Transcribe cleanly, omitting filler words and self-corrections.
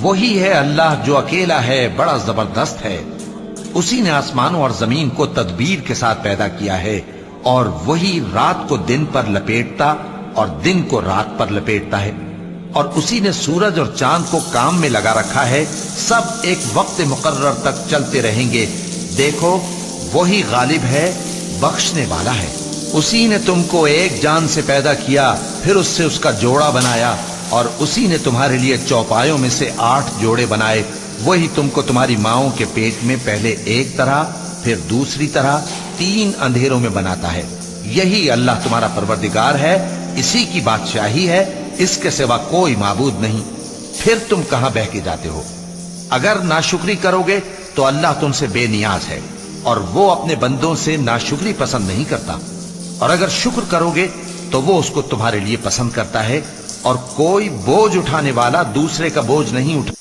وہی ہے اللہ جو اکیلا ہے، بڑا زبردست ہے۔ اسی نے آسمانوں اور زمین کو تدبیر کے ساتھ پیدا کیا ہے، اور وہی رات کو دن پر لپیٹتا اور دن کو رات پر لپیٹتا ہے، اور اسی نے سورج اور چاند کو کام میں لگا رکھا ہے، سب ایک وقت مقرر تک چلتے رہیں گے۔ دیکھو وہی غالب ہے، بخشنے والا ہے۔ اسی نے تم کو ایک جان سے پیدا کیا، پھر اس سے اس کا جوڑا بنایا، اور اسی نے تمہارے لیے چوپایوں میں سے 8 جوڑے بنائے۔ وہی تم کو تمہاری ماؤں کے پیٹ میں پہلے ایک طرح، پھر دوسری طرح 3 اندھیروں میں بناتا ہے۔ یہی اللہ تمہارا پروردگار ہے، اسی کی بادشاہی ہے، اس کے سوا کوئی معبود نہیں۔ پھر تم کہاں بہہ کے جاتے ہو؟ اگر ناشکری کرو گے تو اللہ تم سے بے نیاز ہے، اور وہ اپنے بندوں سے ناشکری پسند نہیں کرتا، اور اگر شکر کرو گے تو وہ اس کو تمہارے لیے پسند کرتا ہے، اور کوئی بوجھ اٹھانے والا دوسرے کا بوجھ نہیں اٹھا